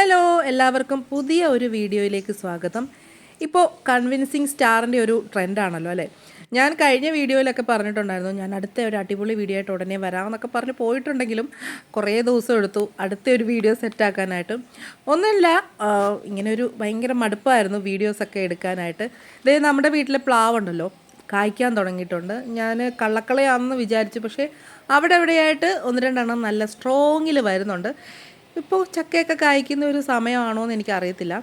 Hello എല്ലാവർക്കും പുതിയ ഒരു വീഡിയോയിലേക്ക് സ്വാഗതം. ഇപ്പോൾ കൺവിൻസിങ് സ്റ്റാറിൻ്റെ ഒരു ട്രെൻഡാണല്ലോ അല്ലേ. ഞാൻ കഴിഞ്ഞ വീഡിയോയിലൊക്കെ പറഞ്ഞിട്ടുണ്ടായിരുന്നു ഞാൻ അടുത്ത ഒരു അടിപൊളി വീഡിയോ ആയിട്ട് ഉടനെ വരാമെന്നൊക്കെ പറഞ്ഞ് പോയിട്ടുണ്ടെങ്കിലും കുറേ ദിവസം എടുത്തു അടുത്ത ഒരു വീഡിയോ സെറ്റാക്കാനായിട്ട്. ഒന്നുമില്ല, ഇങ്ങനെ ഒരു ഭയങ്കര മടുപ്പായിരുന്നു വീഡിയോസൊക്കെ എടുക്കാനായിട്ട്. ഇതേ നമ്മുടെ വീട്ടിലെ പ്ലാവുണ്ടല്ലോ, കായ്ക്കാൻ തുടങ്ങിയിട്ടുണ്ട്. ഞാൻ കള്ളക്കളയാണെന്ന് വിചാരിച്ചു, പക്ഷേ അവിടെ എവിടെയായിട്ട് ഒന്ന് രണ്ടെണ്ണം നല്ല സ്ട്രോങ്ങിൽ വരുന്നുണ്ട്. ഇപ്പോൾ ചക്കയൊക്കെ കായ്ക്കുന്ന ഒരു സമയമാണോ എന്ന് എനിക്കറിയത്തില്ല.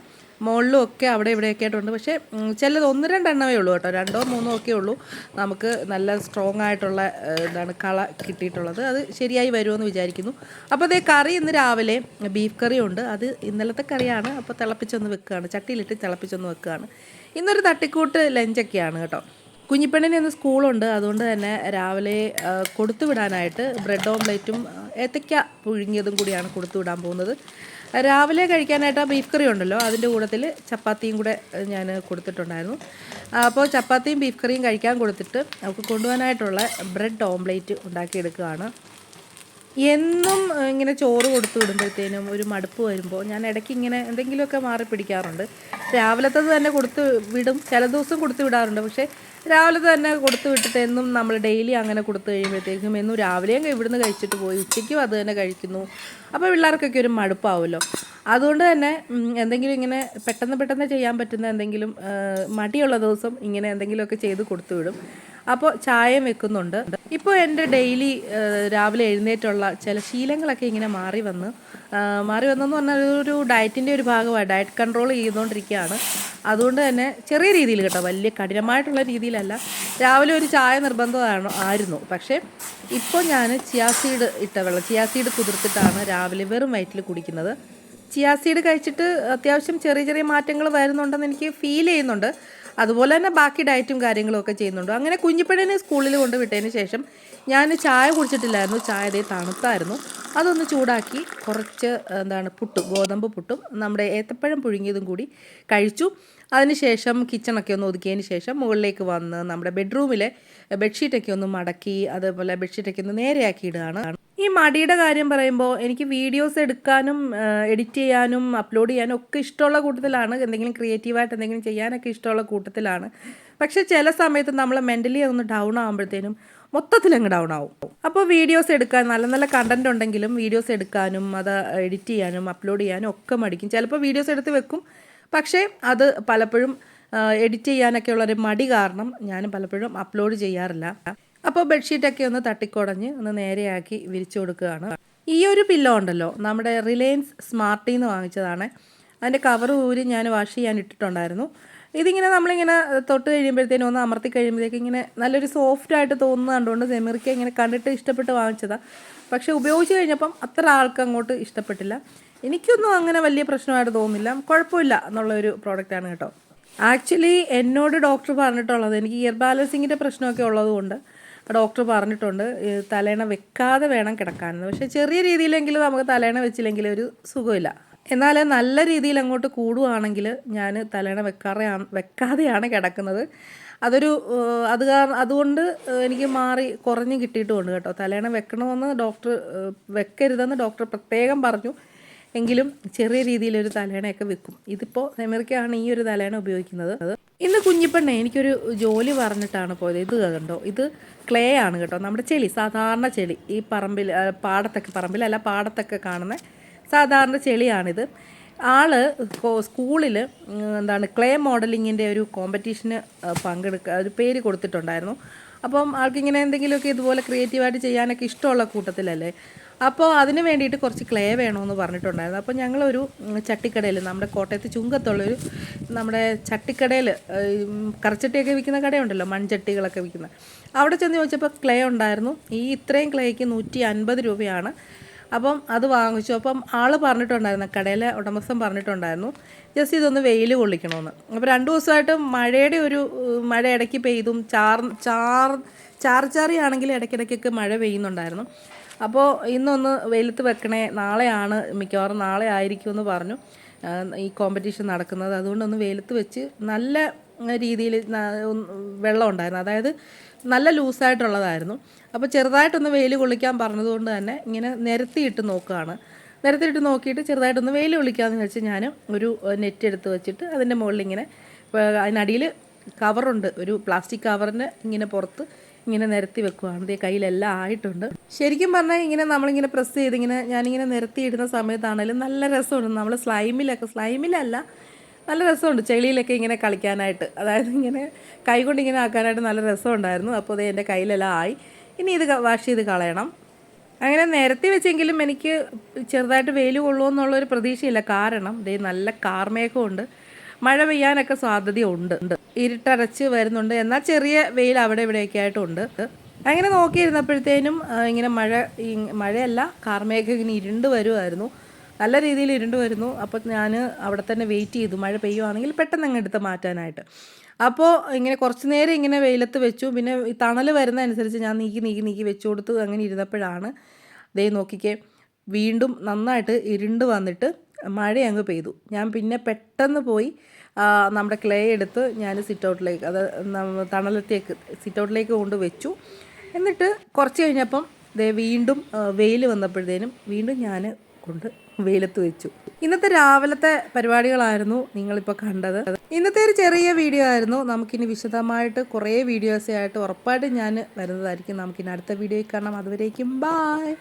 മുകളിലും ഒക്കെ അവിടെ ഇവിടെയൊക്കെ ആയിട്ടുണ്ട്. പക്ഷേ ചിലത് ഒന്ന് രണ്ടെണ്ണമേ ഉള്ളൂ കേട്ടോ, രണ്ടോ മൂന്നോ ഒക്കെ ഉള്ളൂ നമുക്ക് നല്ല സ്ട്രോങ് ആയിട്ടുള്ള കള കിട്ടിയിട്ടുള്ളത്. അത് ശരിയായി വരുമെന്ന് വിചാരിക്കുന്നു. അപ്പോൾ അതേ കറി ഇന്ന് രാവിലെ ബീഫ് കറിയുണ്ട്. അത് ഇന്നലത്തെ കറിയാണ്. അപ്പോൾ തിളപ്പിച്ചൊന്ന് വെക്കുകയാണ്, ചട്ടിയിലിട്ട് തിളപ്പിച്ചൊന്ന് വെക്കുകയാണ്. ഇന്നൊരു തട്ടിക്കൂട്ട് ലഞ്ചൊക്കെയാണ് കേട്ടോ. കുഞ്ഞിപ്പെണ്ണിന് ഇന്ന് സ്കൂളുണ്ട്, അതുകൊണ്ട് തന്നെ രാവിലെ കൊടുത്തു വിടാനായിട്ട് ബ്രെഡ് ഓംലെറ്റും ഏത്തയ്ക്ക പുഴുങ്ങിയതും കൂടിയാണ് കൊടുത്തു വിടാൻ പോകുന്നത്. രാവിലെ കഴിക്കാനായിട്ട് ആ ബീഫ് കറി ഉണ്ടല്ലോ, അതിൻ്റെ കൂട്ടത്തിൽ ചപ്പാത്തിയും കൂടെ ഞാൻ കൊടുത്തിട്ടുണ്ടായിരുന്നു. അപ്പോൾ ചപ്പാത്തിയും ബീഫ് കറിയും കഴിക്കാൻ കൊടുത്തിട്ട് അവൾക്ക് കൊണ്ടുപോകാനായിട്ടുള്ള ബ്രെഡ് ഓംലെറ്റ് ഉണ്ടാക്കിയെടുക്കുകയാണ്. എന്നും ഇങ്ങനെ ചോറ് കൊടുത്തു വിടുമ്പോഴത്തേനും ഒരു മടുപ്പ് വരുമ്പോൾ ഞാൻ ഇടയ്ക്ക് ഇങ്ങനെ എന്തെങ്കിലുമൊക്കെ മാറി പിടിക്കാറുണ്ട്. രാവിലത്തത് തന്നെ കൊടുത്ത് വിടും, ചില ദിവസം കൊടുത്തു വിടാറുണ്ട്. പക്ഷേ രാവിലത്തെ തന്നെ കൊടുത്തു വിട്ടിട്ട് എന്നും നമ്മൾ ഡെയിലി അങ്ങനെ കൊടുത്തു കഴിയുമ്പോഴത്തേക്കും എന്നും രാവിലെയും ഇവിടുന്ന് കഴിച്ചിട്ട് പോയി ഉച്ചയ്ക്കും അത് തന്നെ കഴിക്കുന്നു. അപ്പോൾ പിള്ളേർക്കൊക്കെ ഒരു മടുപ്പാവുമല്ലോ. അതുകൊണ്ട് തന്നെ എന്തെങ്കിലും ഇങ്ങനെ പെട്ടെന്ന് ചെയ്യാൻ പറ്റുന്ന എന്തെങ്കിലും മടിയുള്ള ദിവസം ഇങ്ങനെ എന്തെങ്കിലുമൊക്കെ ചെയ്ത് കൊടുത്തു വിടും. അപ്പോൾ ചായയും വെക്കുന്നുണ്ട്. ഇപ്പോൾ എൻ്റെ ഡെയിലി രാവിലെ എഴുന്നേറ്റുള്ള ചില ശീലങ്ങളൊക്കെ ഇങ്ങനെ മാറി വന്നെന്ന് പറഞ്ഞാൽ ഒരു ഡയറ്റിൻ്റെ ഒരു ഭാഗമാണ്. ഡയറ്റ് കൺട്രോൾ ചെയ്തുകൊണ്ടിരിക്കുകയാണ്. അതുകൊണ്ട് തന്നെ ചെറിയ രീതിയിൽ കേട്ടോ, വലിയ കഠിനമായിട്ടുള്ള രീതിയിലല്ല. രാവിലെ ഒരു ചായ നിർബന്ധമായിരുന്നു. പക്ഷേ ഇപ്പോൾ ഞാൻ ചിയാ സീഡ് കുതിർത്തിട്ടാണ് രാവിലെ വെറും വയറ്റിൽ കുടിക്കുന്നത്. ചിയാ സീഡ് കഴിച്ചിട്ട് അത്യാവശ്യം ചെറിയ മാറ്റങ്ങൾ വരുന്നുണ്ടെന്ന് എനിക്ക് ഫീൽ ചെയ്യുന്നുണ്ട്. അതുപോലെ തന്നെ ബാക്കി ഡയറ്റും കാര്യങ്ങളും ഒക്കെ ചെയ്യുന്നുണ്ട്. അങ്ങനെ കുഞ്ഞിപ്പെണ്ണിനെ സ്കൂളിൽ കൊണ്ട് വിട്ടതിന് ശേഷം ഞാൻ ചായ കുടിച്ചിട്ടില്ലായിരുന്നു. ചായ ദേ തണുത്തായിരുന്നു. അതൊന്ന് ചൂടാക്കി കുറച്ച് ഗോതമ്പ് പുട്ടും നമ്മുടെ ഏത്തപ്പഴം പുഴുങ്ങിയതും കൂടി കഴിച്ചു. അതിനുശേഷം കിച്ചണൊക്കെ ഒന്ന് ഒതുക്കിയതിന് ശേഷം മുകളിലേക്ക് വന്ന് നമ്മുടെ ബെഡ്റൂമിലെ ബെഡ്ഷീറ്റൊക്കെ ഒന്ന് മടക്കി, അതേപോലെ ബെഡ്ഷീറ്റൊക്കെ ഒന്ന് നേരെയാക്കി ഇടുകയാണ്. ഈ മടിയുടെ കാര്യം പറയുമ്പോൾ എനിക്ക് വീഡിയോസ് എടുക്കാനും എഡിറ്റ് ചെയ്യാനും അപ്ലോഡ് ചെയ്യാനും ഒക്കെ ഇഷ്ടമുള്ള കൂട്ടത്തിലാണ്. എന്തെങ്കിലും ക്രിയേറ്റീവായിട്ട് എന്തെങ്കിലും ചെയ്യാനൊക്കെ ഇഷ്ടമുള്ള കൂട്ടത്തിലാണ്. പക്ഷേ ചില സമയത്ത് നമ്മൾ മെൻ്റലി ഒന്ന് ഡൗൺ ആകുമ്പോഴത്തേനും മൊത്തത്തിലങ്ങ് ഡൗൺ ആവും. അപ്പോൾ വീഡിയോസ് എടുക്കാൻ നല്ല കണ്ടൻറ് ഉണ്ടെങ്കിലും വീഡിയോസ് എടുക്കാനും അത് എഡിറ്റ് ചെയ്യാനും അപ്ലോഡ് ചെയ്യാനും ഒക്കെ മടിക്കും. ചിലപ്പോൾ വീഡിയോസ് എടുത്ത് വെക്കും, പക്ഷേ അത് പലപ്പോഴും എഡിറ്റ് ചെയ്യാനൊക്കെ ഉള്ളൊരു മടി കാരണം ഞാൻ പലപ്പോഴും അപ്ലോഡ് ചെയ്യാറില്ല. അപ്പോൾ ബെഡ്ഷീറ്റൊക്കെ ഒന്ന് തട്ടിക്കുടഞ്ഞ് ഒന്ന് നേരെയാക്കി വിരിച്ചു കൊടുക്കുകയാണ്. ഈ ഒരു പില്ലോ ഉണ്ടല്ലോ, നമ്മുടെ റിലയൻസ് സ്മാർട്ടിൽ നിന്ന് വാങ്ങിച്ചതാണ്. അതിൻ്റെ കവർ ഊരി ഞാൻ വാഷ് ചെയ്യാൻ ഇട്ടിട്ടുണ്ടായിരുന്നു. ഇതിങ്ങനെ നമ്മളിങ്ങനെ തൊട്ട് കഴിയുമ്പോഴത്തേനും ഒന്ന് അമർത്തി കഴിയുമ്പോഴത്തേക്കും ഇങ്ങനെ നല്ലൊരു സോഫ്റ്റായിട്ട് തോന്നുന്നത് കണ്ടുകൊണ്ട് സെമിറിക്ക് ഇങ്ങനെ കണ്ടിട്ട് ഇഷ്ടപ്പെട്ട് വാങ്ങിച്ചതാണ്. പക്ഷേ ഉപയോഗിച്ച് കഴിഞ്ഞപ്പം അത്ര ആൾക്ക് അങ്ങോട്ട് ഇഷ്ടപ്പെട്ടില്ല. എനിക്കൊന്നും അങ്ങനെ വലിയ പ്രശ്നമായിട്ട് തോന്നുന്നില്ല, കുഴപ്പമില്ല എന്നുള്ളൊരു പ്രോഡക്റ്റാണ് കേട്ടോ. ആക്ച്വലി എന്നോട് ഡോക്ടർ പറഞ്ഞിട്ടുള്ളത്, എനിക്ക് ഇയർ ബാലൻസിങ്ങിൻ്റെ പ്രശ്നമൊക്കെ ഉള്ളതുകൊണ്ട് ഡോക്ടർ പറഞ്ഞിട്ടുണ്ട് തലേണ വെക്കാതെ വേണം കിടക്കാനെന്ന്. പക്ഷേ ചെറിയ രീതിയിലെങ്കിലും നമുക്ക് തലേണ വെച്ചില്ലെങ്കിൽ ഒരു സുഖമില്ല. എന്നാൽ നല്ല രീതിയിൽ അങ്ങോട്ട് കൂടുകയാണെങ്കിൽ ഞാൻ തലേണ വെക്കാതെയാണ് കിടക്കുന്നത്. അതുകൊണ്ട് എനിക്ക് കുറഞ്ഞ് കിട്ടിയിട്ടുമുണ്ട് കേട്ടോ. തലേണ വെക്കണമെന്ന് വെക്കരുതെന്ന് ഡോക്ടർ പ്രത്യേകം പറഞ്ഞു. എങ്കിലും ചെറിയ രീതിയിലൊരു തലേണയൊക്കെ വെക്കും. ഇതിപ്പോൾ സെമിറിക്കാണ് ഈ ഒരു തലേണ ഉപയോഗിക്കുന്നത്. ഇന്ന് കുഞ്ഞിപ്പെണ്ണെ എനിക്കൊരു ജോലി പറഞ്ഞിട്ടാണ് പോയത്. ഇത് കണ്ടോ, ഇത് ക്ലേ ആണ് കേട്ടോ, നമ്മുടെ ചെളി, സാധാരണ ചെളി. ഈ പാടത്തൊക്കെ കാണുന്ന സാധാരണ ചെളിയാണിത്. സ്കൂളിൽ ക്ലേ മോഡലിങ്ങിൻ്റെ ഒരു കോമ്പറ്റീഷന് ഒരു പേര് കൊടുത്തിട്ടുണ്ടായിരുന്നു. അപ്പം ആൾക്കിങ്ങനെ എന്തെങ്കിലുമൊക്കെ ഇതുപോലെ ക്രിയേറ്റീവായിട്ട് ചെയ്യാനൊക്കെ ഇഷ്ടമുള്ള കൂട്ടത്തിലല്ലേ. അപ്പോൾ അതിന് വേണ്ടിയിട്ട് കുറച്ച് ക്ലേ വേണമെന്ന് പറഞ്ഞിട്ടുണ്ടായിരുന്നു. അപ്പോൾ ഞങ്ങളൊരു ചട്ടിക്കടയിൽ, നമ്മുടെ കോട്ടയത്ത് ചുങ്കത്തുള്ളൊരു നമ്മുടെ ചട്ടിക്കടയിൽ കറിച്ചട്ടിയൊക്കെ വിൽക്കുന്ന കടയുണ്ടല്ലോ, മൺചട്ടികളൊക്കെ വിൽക്കുന്ന, അവിടെ ചെന്ന് ചോദിച്ചപ്പോൾ ക്ലേ ഉണ്ടായിരുന്നു. ഇത്രയും ക്ലേക്ക് 150 രൂപയാണ്. അപ്പം അത് വാങ്ങിച്ചു. അപ്പം പറഞ്ഞിട്ടുണ്ടായിരുന്നു, കടയിലെ ഉടമസ്ഥൻ പറഞ്ഞിട്ടുണ്ടായിരുന്നു ജസ്റ്റ് ഇതൊന്ന് വെയിൽ കൊള്ളിക്കണമെന്ന്. അപ്പോൾ 2 ദിവസമായിട്ട് മഴ ഇടയ്ക്ക് പെയ്തും ചാറിയാണെങ്കിൽ ഇടയ്ക്കിടയ്ക്കൊക്കെ മഴ പെയ്യുന്നുണ്ടായിരുന്നു. അപ്പോൾ ഇന്നൊന്ന് വെയിലത്ത് വെക്കണേ, മിക്കവാറും നാളെ ആയിരിക്കുമെന്ന് പറഞ്ഞു ഈ കോമ്പറ്റീഷൻ നടക്കുന്നത്. അതുകൊണ്ടൊന്ന് വെയിലത്ത് വെച്ച് നല്ല രീതിയിൽ വെള്ളം ഉണ്ടായിരുന്നു, അതായത് നല്ല ലൂസായിട്ടുള്ളതായിരുന്നു. അപ്പോൾ ചെറുതായിട്ടൊന്ന് വെയിൽ കൊള്ളിക്കാൻ പറഞ്ഞതുകൊണ്ട് തന്നെ ഇങ്ങനെ നിരത്തിയിട്ട് നോക്കുകയാണ്. നിരത്തിയിട്ട് നോക്കിയിട്ട് ചെറുതായിട്ടൊന്ന് വെയിൽ കൊള്ളിക്കാമെന്ന് വെച്ച് ഞാൻ ഒരു നെറ്റ് എടുത്ത് വെച്ചിട്ട് അതിൻ്റെ മുകളിൽ ഇങ്ങനെ അതിനടിയിൽ കവറുണ്ട്, ഒരു പ്ലാസ്റ്റിക് കവറിന് ഇങ്ങനെ പുറത്ത് ഇങ്ങനെ നിരത്തി വെക്കുവാണ്. ഇതേ കയ്യിലെല്ലാം ആയിട്ടുണ്ട്. ശരിക്കും പറഞ്ഞാൽ ഇങ്ങനെ നമ്മളിങ്ങനെ പ്രസ് ചെയ്ത് ഞാനിങ്ങനെ നിരത്തിയിടുന്ന സമയത്താണെങ്കിലും നല്ല രസമുണ്ട്. നമ്മൾ സ്ലൈമിലല്ല, നല്ല രസമുണ്ട് ചെളിയിലൊക്കെ ഇങ്ങനെ കളിക്കാനായിട്ട്. അതായത് ഇങ്ങനെ കൈകൊണ്ട് ഇങ്ങനെ ആക്കാനായിട്ട് നല്ല രസമുണ്ടായിരുന്നു. അപ്പോൾ അതേ എൻ്റെ കയ്യിലെല്ലാം ആയി. ഇനി ഇത് വാഷ് ചെയ്ത് കളയണം. അങ്ങനെ നിരത്തി വെച്ചെങ്കിലും എനിക്ക് ചെറുതായിട്ട് വെയിൽ കൊള്ളുമെന്നുള്ളൊരു പ്രതീക്ഷയില്ല. കാരണം ദേ നല്ല കാർമേഘമുണ്ട്, മഴ പെയ്യാനൊക്കെ സാധ്യതയുണ്ട്. ഇരുട്ടടച്ച് വരുന്നുണ്ട്, എന്നാൽ ചെറിയ വെയിൽ അവിടെ ഇവിടെയൊക്കെ ആയിട്ടുണ്ട്. അങ്ങനെ നോക്കിയിരുന്നപ്പോഴത്തേനും ഇങ്ങനെ മഴയല്ല, കാർമേഘം ഇങ്ങനെ ഇരുണ്ട് വരുമായിരുന്നു, നല്ല രീതിയിൽ ഇരുണ്ട് വരുന്നു. അപ്പോൾ ഞാൻ അവിടെ തന്നെ വെയിറ്റ് ചെയ്തു, മഴ പെയ്യുവാണെങ്കിൽ പെട്ടെന്ന് അങ്ങ് എടുത്ത് മാറ്റാനായിട്ട്. അപ്പോൾ ഇങ്ങനെ കുറച്ച് നേരം ഇങ്ങനെ വെയിലത്ത് വെച്ചു. പിന്നെ ഈ തണൽ വരുന്നതനുസരിച്ച് ഞാൻ നീക്കി വെച്ചു കൊടുത്തു. അങ്ങനെ ഇരുന്നപ്പോഴാണ് ദേ നോക്കിക്കേ, വീണ്ടും നന്നായിട്ട് ഇരുണ്ട് വന്നിട്ട് മഴ അങ്ങ് പെയ്തു. ഞാൻ പിന്നെ പെട്ടെന്ന് പോയി നമ്മുടെ ക്ലേ എടുത്ത് ഞാൻ സിറ്റൗട്ടിലേക്ക്, അത് സിറ്റൗട്ടിലേക്ക് കൊണ്ട് വെച്ചു. എന്നിട്ട് കുറച്ച് കഴിഞ്ഞപ്പം ദേ വീണ്ടും വെയിൽ വന്നപ്പോഴത്തേനും വീണ്ടും ഞാൻ കൊണ്ട് വെയിലത്ത് വെച്ചു. ഇന്നത്തെ രാവിലത്തെ പരിപാടികളായിരുന്നു നിങ്ങളിപ്പോൾ കണ്ടത്. ഇന്നത്തെ ഒരു ചെറിയ വീഡിയോ ആയിരുന്നു. നമുക്കിനി വിശദമായിട്ട് കുറേ വീഡിയോസായിട്ട് ഉറപ്പായിട്ടും ഞാൻ വരുന്നതായിരിക്കും. നമുക്കിനി അടുത്ത വീഡിയോയിൽ കാണാം. അതുവരേക്കും ബായ്.